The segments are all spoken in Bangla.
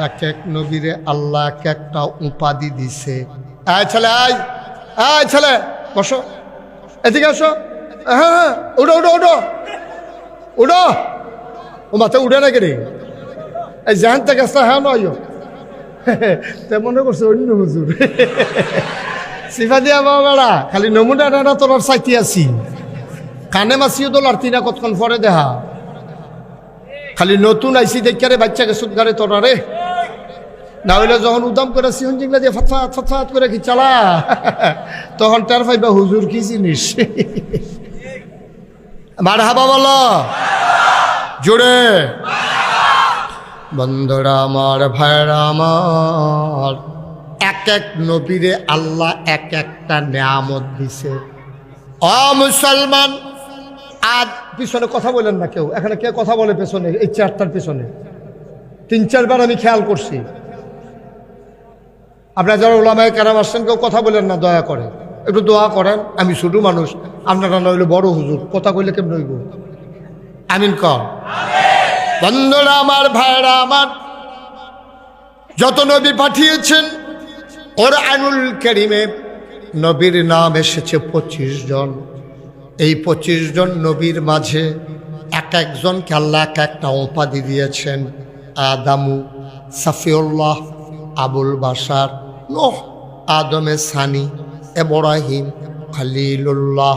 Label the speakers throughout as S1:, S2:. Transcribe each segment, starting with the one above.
S1: এক এক নবীরে আল্লাহ এক একটা উপাধি দিছে। আয় ছেলে, আয় আয় ছেলে, বসো, এদিকে আসো। হ্যাঁ হ্যাঁ, উঠো উঠো উঠো উঠো। ও মাথা উঠে না কেড়ে, এই জাহান থেকে আসতে হ্যাঁ নয় তে মনে করছে অন্য হুজুর সিফা দিয়া বাবা খালি নমুনা না তোর সাইতে আছি কানে মাসিও দোলার তিনা কতক্ষণ পরে দেখা খালি নতুন আইসি দেখারে বাচ্চাকে সুদগারে তোরা রে না হইলে যখন উদাম করে সিহন জিংলা দিয়ে ফতফাত ফতফাত করে কি চালা তখন টার পাইবা হুজুর কি জিনিস। মারহাবা বলো জোরে। বন্ধুরা আমার, ভাইরা আমার, এক এক নবীরে আল্লাহ এক একটা নিয়ামত দিছে। ও মুসলমান, আজ পিছনে কথা বলেন না কেউ, এখানে কে কথা বলে পেছনে? এই চেয়ারটার পিছনে ৩-৪ বার আমি খেয়াল করছি। আপনারা যারা ওলামায়ে কেরাম আসছেন কেউ কথা বলেন না, দয়া করে একটু দোয়া করেন। আমি ছোট মানুষ, আপনারা না হইলে বড় হুজুর, কথা কইলে কেমন হইব? আমিন কর। বন্ধুরা আমার, ভাইরা আমার, যত নবী পাঠিয়েছেন কোরআনুল কারীমে নবীর নাম এসেছে 25 জন। এই 25 জন নবীর মাঝে এক একজনকে আল্লাহ এক একটা উপাধি দিয়েছেন। আদামু, সাফিউল্লাহ, আবুল বাশার, নূহ, আদমে সানি, ইব্রাহিম, খলিলুল্লাহ,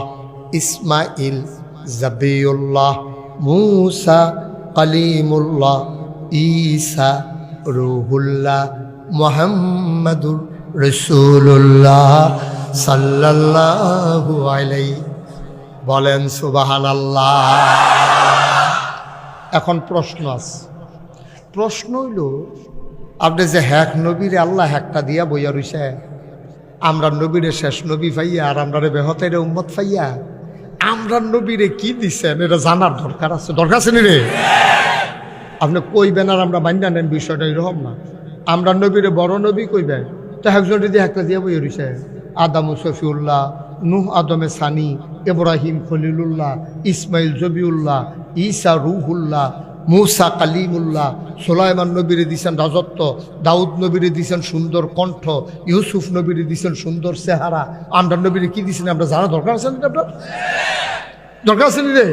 S1: ইসমাইল, জাবিউল্লাহ, মুসা, কালিমুল্লাহ, ঈসা, রুহুল্লাহ, মুহাম্মাদুর রাসূলুল্লাহ সাল্লাল্লাহু আলাইহি। বলেন সুবহানাল্লাহ। এখন প্রশ্ন আছে। প্রশ্ন হইল, আপনি যে হ্যাক নবীরে আল্লাহ একটা দিয়া বইয়া রইছে, আমরা নবীরে শেষ নবী পাইয়া আর আমরা বেহতের উম্মত পাইয়া আমরা নবীরে কি দিচ্ছেন এটা জানার দরকার আছে। দরকার আছে নি রে? আপনি কইবেন আর আমরা মান্য নেন, বিষয়টা এরকম না। আমরা নবীরে বড় নবী কইবেন, তো একজন যদি একটা দিয়ে বইয়া রইছে, আদামু সফিউল্লাহ, নূহ আদমে সানি, ইব্রাহিম খলিলুল্লাহ, ইসমাইল জবিউল্লাহ, ঈসা রুহুল্লাহ, মুসা কালিমুল্লাহ, সুলাইমান নবীরে দিছেন রাজত্ব, দাউদ নবীরে দিছেন সুন্দর কণ্ঠ, ইউসুফ নবীরে দিছেন সুন্দর চেহারা, আমরা নবীরে কি দিছেন আমরা জানা দরকার আছে না? আপনার দরকার আছে রে?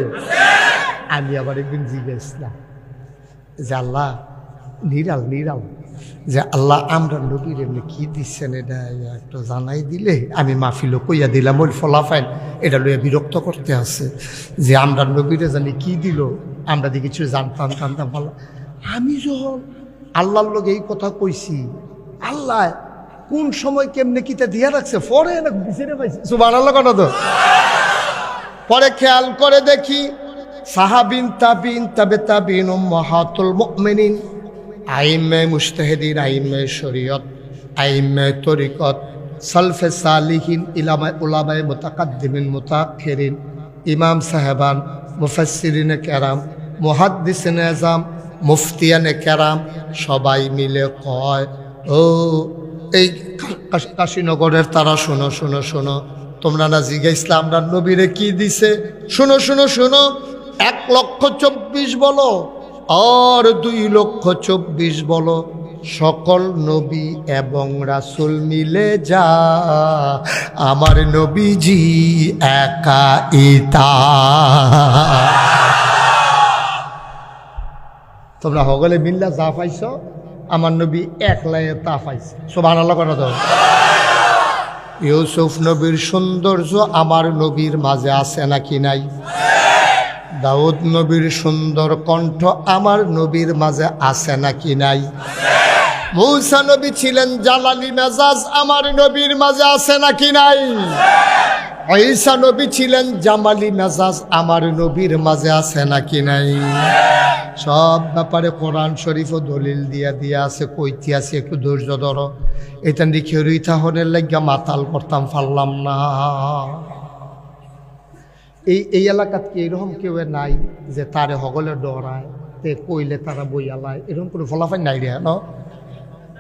S1: আমি আবার একদিন জিজ্ঞেসলাম যে আল্লাহ নিরাল নিরাল যে আল্লাহ আমরা নবীর এমনি কি দিচ্ছেন এটা একটু জানাই দিলে আমি মাহফিলও কইয়া দিলাম। ওই ফলাফাইন এটা লইয়া বিরক্ত করতে আছে যে আমরা নবীরে জানি কি দিল, আমরা দিয়ে কিছু জানতাম জানতাম ভালো। আমি যখন আল্লাহর লোক এই কথা কইছি, আল্লাহ কোন সময় কেমনে কিতা দিয়া রাখছে পরে না বিচারে পাইছি। সুবহানাল্লাহ কথা তো পরে খেয়াল করে দেখি সাহাবিন, তাবিন, তাবে তাবিন, উম্মাহাতুল মুমিনিন, আইম্মায়ে মুজতাহিদিন, আইম্মায়ে শরীয়ত, আইম্মায়ে তরিকত, সালফে সালিহিন, উলামায়ে মুতাকাদ্দিমিন মুতাআখিরিন, ইমাম সাহেবান, মুফাসসিরিনে কেরাম, মুহাদ্দিসিনে আযম, মুফতিয়ানে কেরাম সবাই মিলে কয়, ও এই কাশীনগরের তারা শোনো শোনো শোনো, তোমরা না জিজ্ঞাসা আমরা নবীরে কি দিছে? শোনো শোনো শোনো, 1,24,000 বলো আর 2,24,000 বলো, সকল নবী এবং রাসূল মিলে যা আমার নবীজি একা ইতা। তোমরা সকলে মিল্লা যা পাইছ আমার নবী একলাই তা পাইছে। সুবহানাল্লাহ কথা তো। ইউসুফ নবীর সৌন্দর্য আমার নবীর মাঝে আছে নাকি নাই? দাউদ নবীর সুন্দর কণ্ঠ আমার নবীর মাঝে আছে নাকি নাই? মূসা নবী ছিলেন জালালি মেজাজ, আমার নবীর মাঝে আছে নাকি নাই? ঈসা নবী ছিলেন জামালি মেজাজ, আমার নবীর মাঝে আছে নাকি নাই? সব ব্যাপারে কোরআন শরীফ ও দলিল দিয়া আছে, কইতে আছে একটু ধৈর্য ধরো। এটা দেখে রইতাহনের লাগিয়া মাতাল করতাম পারলাম না। এই এলাকাত কি এরকম কেউ নাই যে তারে হগলে ডরায় তে কইলে তারা বইয়ালায়, এরকম কোনো ফলাফল নাই রে? ন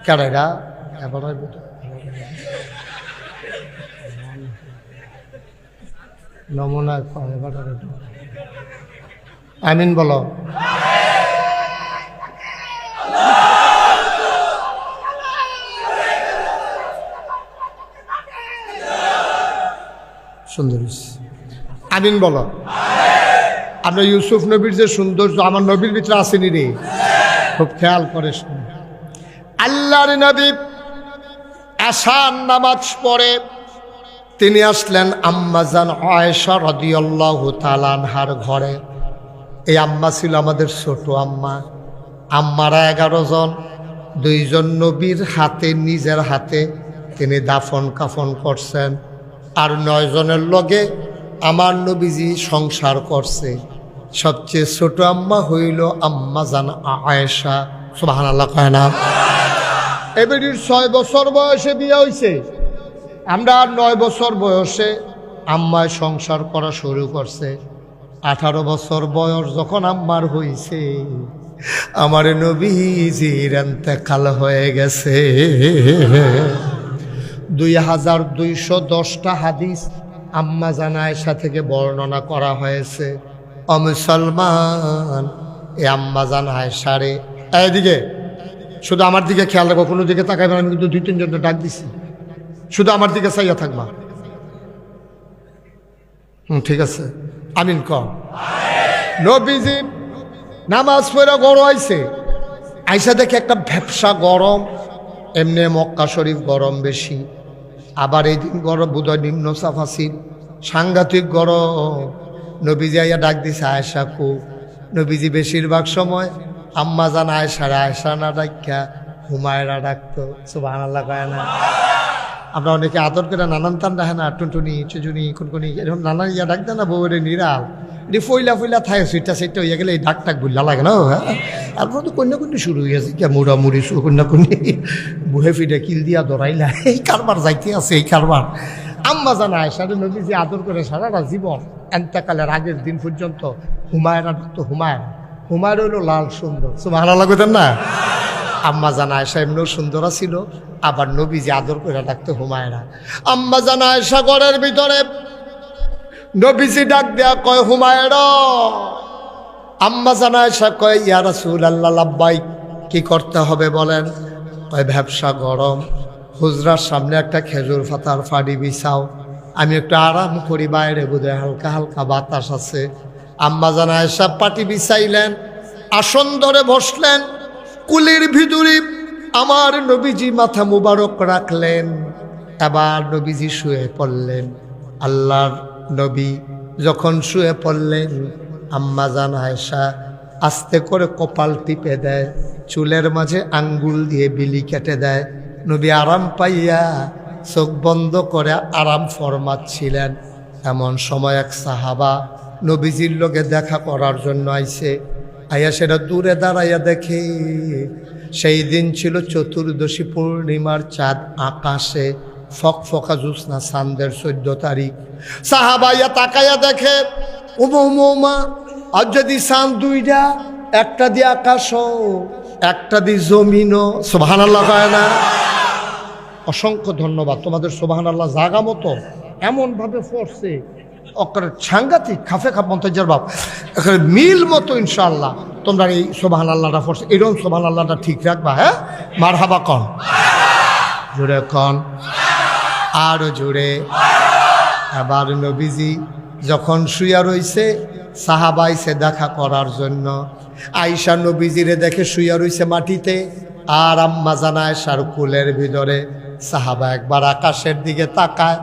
S1: কেডা এবার নমুনা এবার আমিন বলো। সুন্দর হয়েছে, আমিন বলো। আমরা ইউসুফ নবীর যে সৌন্দর্য আমার নবীর ভিতরে আসেনি রে, খুব খেয়াল করে শুনুন। আল্লাহর নবী আশার নামাজ পড়ে তিনি আসলেন আম্মাজান আয়েশা রাদিয়াল্লাহু তাআলা আনহার ঘরে। এই আম্মা ছিল আমাদের ছোট আম্মা। আম্মারা 11 জন, 2 জন নবীর হাতে, নিজের হাতে তিনি দাফন কাফন করছেন, আর 9 জনের লগে আমার নবীজি সংসার করছে। সবচেয়ে ছোট আম্মা হইল আম্মাজান আয়েশা, সুবহানাল্লাহ কয় না। এবারে 6 বছর বয়সে বিয়ে হয়েছে, আমরা 9 বছর বয়সে আম্মায় সংসার করা শুরু করছে। 18 বছর বয়স যখন আম্মার হয়েছে, আমার নবীজির ইন্তেকাল হয়ে গেছে। 2210টা হাদিস আম্মাজান আয়েশা থেকে বর্ণনা করা হয়েছে। ও মুসলমান, এ আম্মাজান আয়েশারে, এইদিকে শুধু আমার দিকে খেয়াল রাখো, কোনো দিকে তাকাইবে না। আমি কিন্তু 2-3 জনকে ডাক দিছি, শুধু আমার দিকে চাইয়া থাকবা। ঠিক আছে, আমিন কর। নবীজি নামাজ পড়ে গরম আইছে, আইসা দেখে একটা ভ্যাপসা গরম। এমনি মক্কা শরীফ গরম বেশি, আবার এই দিন গরম বোধহয় নিম্ন সাফাসিল, সাংঘাতিক গরম। নবীজি আইয়া ডাক দিছে আয়েশা কু। নবীজি বেশিরভাগ সময় আম্মাজান আয়েশার আয়েশা না ডাক্যা হুমায়রা ডাকতো, সুবহানাল্লাহ কয় না। আমরা অনেকে আদর করে নানান টান ডাকে না, টুনটুনি চুচুনি কুনকুনি এরকম নানান ইয়া ডাক দেয় না, বউরে নিরাল এটি ফইলা ফইলা থাকে, সুইটা সেটা হইয়া গেলে এই ডাক টাক বুঝলা লাগে না। হ্যাঁ, তারপর তো কন্যা কন্যা শুরু হয়ে গেছে, মুড়া মুড়ি কন্যা কন্যা বুহে ফিটে কিল দিয়া দৌড়াইলা, এই কারবার যাইতে আছে, এই কারবার। আম্মাজান আয়েশারে নবীজি আদর করে সারাটা জীবন এন্তেকালের আগের দিন পর্যন্ত হুমায়রা ডাকতো, হুমায়রা। হুমায়রা হইল লাল সুন্দর, সুবহানাল্লাহ কইতেন না। আম্মাজান আয়েশা এমনিও সুন্দর ছিল, আবার নবীজি আদর করে ডাকতো হুমায়রা। আম্মাজান আয়েশা ঘরের ভিতরে, নবীজি ডাক দেয়া কয় হুমায়রা। আম্মাজান আয়েশা কয় ইয়া রাসূলুল্লাহ লাব্বাইক, কি করতে হবে বলেন? কয় ব্যবসা গরম, হুজরার সামনে একটা খেজুর পাতার ফাড়ি বিছাও, আমি একটু আরাম করি, বাইরে বোধহয় হালকা হালকা বাতাস আছে। আম্মাজান আয়েশা পাটি বিছাইলেন, আসন ধরে বসলেন, কুলির ভিতরে আমার নবীজি মাথা মুবারক রাখলেন, এবার নবীজি শুয়ে পড়লেন। আল্লাহর নবী যখন শুয়ে পড়লেন, আম্মাজান আয়েশা আস্তে করে কপাল টিপে দেয়, চুলের মাঝে আঙ্গুল দিয়ে বিলি কেটে দেয়। নবী আরাম পাইয়া চোখ বন্ধ করে আরাম ফরমাচ্ছিলেন। এমন সময় এক সাহাবা নবীজির লগে দেখা করার জন্য আইছে। আইয়া সেটা দূরে দাঁড়াইয়া দেখে, সেই দিন ছিল চতুর্দশী পূর্ণিমার চাঁদ আকাশে, ফকফকা জ্যোৎস্না চাঁদের 14 তারিখ। সাহাবাইয়া তাকাইয়া দেখে, উমা আর যদি চাঁদ 2টা, একটা দিয়ে আকাশও, একটা দিয়ে জমিনও, সুবহানাল্লাহ কয় না। অসংখ্য ধন্যবাদ তোমাদের, সুবহানাল্লাহ জাগা মতো এমনভাবে পড়ছে, সাংঘাতিক খাফে খাপ মন্তাজার বাপ, মিল মতো। ইনশাআল্লাহ তোমরা এই সুবহানাল্লাহটা পড়ছে, এরকম সুবহানাল্লাহটা ঠিক রাখবা। হ্যাঁ, মারহাবা কন, জোরে কন, আরো জোরে। এবার নবীজি যখন শুয়া রইছে, সাহাবা আইছে দেখা করার জন্য। আয়েশা নবীজিরে দেখে শুয়া রইছে মাটিতে, আর আম্মাজান আয়েশার কুলের ভিতরে। সাহাবা একবার আকাশের দিকে তাকায়,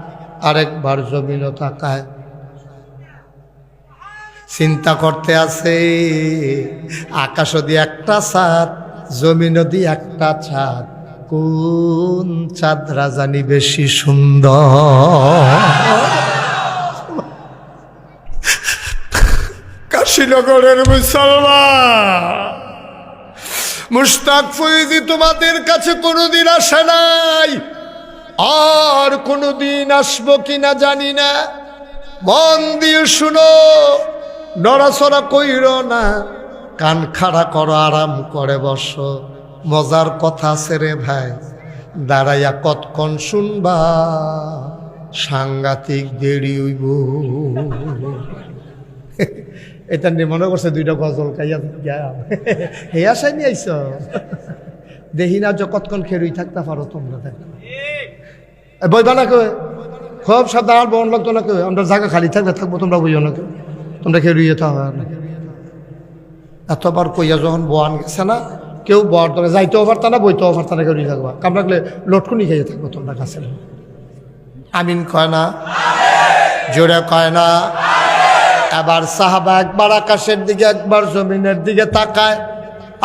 S1: আরেকবার জমিনও তাকায়, চিন্তা করতে আছে, আকাশ দিয়ে একটা চাঁদ, জমিন দিয়ে একটা চাঁদ, কোন চাঁদরা জানি বেশি সুন্দর। কাশীনগরের মুসলমান মুশতাক ফৈজি তোমাদের কাছে কোনোদিন আসে নাই, আর কোনোদিন আসবো কিনা জানি না। মন দিয়ে শুনো, নড়াচড়া কইরো না, কান খাড়া করো, আরাম করে বসো। মজার কথা আছে রে ভাই, দাঁড়াইয়া কতক্ষণ শুনবা, সাংঘাতিক দেরি হইব। এটা নিয়ে মনে করছে 2টা গজল খাইয়া হে আসাই নিয়ে আইস, দেখি না যে কতক্ষণ খেরুই থাকতে পারো তোমরা। বইবা না কই খুব সাবধান, আর বন লাগতো না কেউ, আমরা জায়গা খালি থাকবো, তোমরা বুঝো না কেউ, তোমরা কেউ রুইয়ে তো হয় না। এতবার কইয়া যখন বোয়ান গেছে না, কেউ বর তোকে যাইতেও পারতা না, বইতেও পারতা না, কেউ রুই থাকবা, কাম লাগলে লটকুনি খাইয়ে থাকবো তোমরা কাছে। আমিন কয় না, জোরে কয় না। এবার সাহাবা একবার আকাশের দিকে, একবার জমিনের দিকে তাকায়,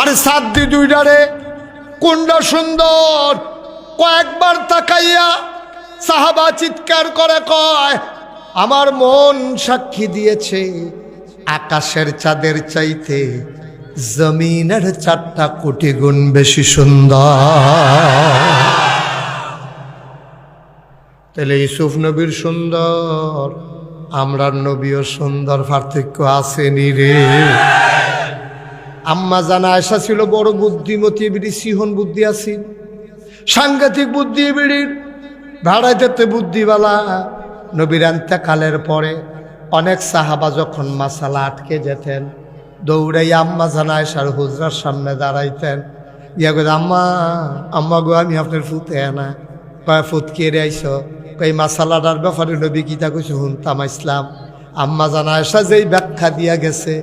S1: আরে সাত দি দুইটারে কোনটা সুন্দর, কয়েকবার তাকাইয়া সাহাবা চিৎকার করে কয়, আমার মন সাক্ষী দিয়েছে আকাশের চাঁদের চাইতে জমিনের 4টা কোটি গুণ বেশি সুন্দর। তাহলে ইউসুফ নবীর সুন্দর, আমরার নবীও সুন্দর, পার্থক্য আসেনি রে। আম্মা জানা আয়েশা ছিল বড় বুদ্ধিমতী বিড়ি, সিহন বুদ্ধি আছে, সাংঘাতিক বুদ্ধি বিড়ির, ভাড়াইতে বুদ্ধিওয়ালা। নবীর ইন্তেকালের পরে অনেক সাহাবা যখন মাসালা আটকে যেতেন, দৌড়াই আম্মা জানা আয়েশার হুজরার সামনে দাঁড়াইতেন, ইয়া করে আম্মা, আম্মা গো আমি আপনার ফুতে না, কয় ফুত কে রে আইস, কই মাসালাটার ব্যাপারে নবী গীতা কইছে হুনতাম ইসলাম। আম্মা জানা আয়েশা যেই ব্যাখ্যা দিয়া গেছে,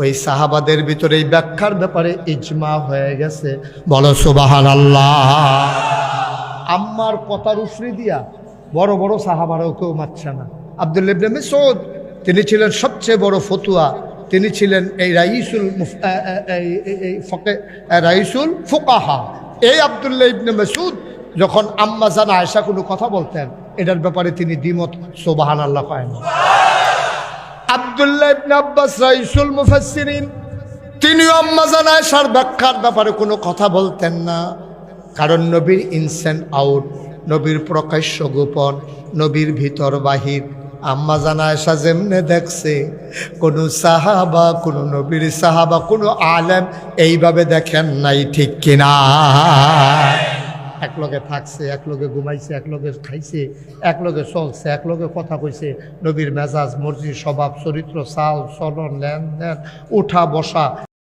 S1: ওই সাহাবাদের ভিতরে এই ব্যাখ্যার ব্যাপারে ইজমা হয়ে গেছে, বলো সুবহানাল্লাহ। আম্মার কথার উফরি দিয়া বড় বড় সাহাবারাও কেউ মানছে না। আব্দুল্লাহ ইবনে মাসউদ, তিনি ছিলেন সবচেয়ে বড় ফতুয়া, তিনি ছিলেন এই রাইসুল ফুকাহা। এই আব্দুল্লাহ ইবনে মাসউদ যখন আম্মা জানা আয়েশা কোনো কথা বলতেন, এটার ব্যাপারে তিনি দ্বিমত, সুবহানাল্লাহ কয়েন। আব্দুল্লাহ ইবনে আব্বাস রাইসুল মুফাসসিরিন, তিনি আম্মা জানা আয়েশার ব্যাখ্যার ব্যাপারে কোনো কথা বলতেন না, কারণ নবীর ইনস অ্যান্ড আউট, নবীর প্রকাশ্য গোপন, নবীর ভিতর বাহির আম্মা জানা আয়েশা যেমনে দেখছে, কোনো সাহাবা, কোনো নবীর সাহাবা, কোনো আলেম এইভাবে দেখেন নাই, ঠিক কিনা? একলগে থাকছে, একলগে ঘুমাইছে, একলগে খাইছে, একলগে চলছে, একলগে কথা কইছে, নবীর মেজাজ, মর্জি, স্বভাব, চরিত্র, চাল চলন, লেনদেন, ওঠা বসা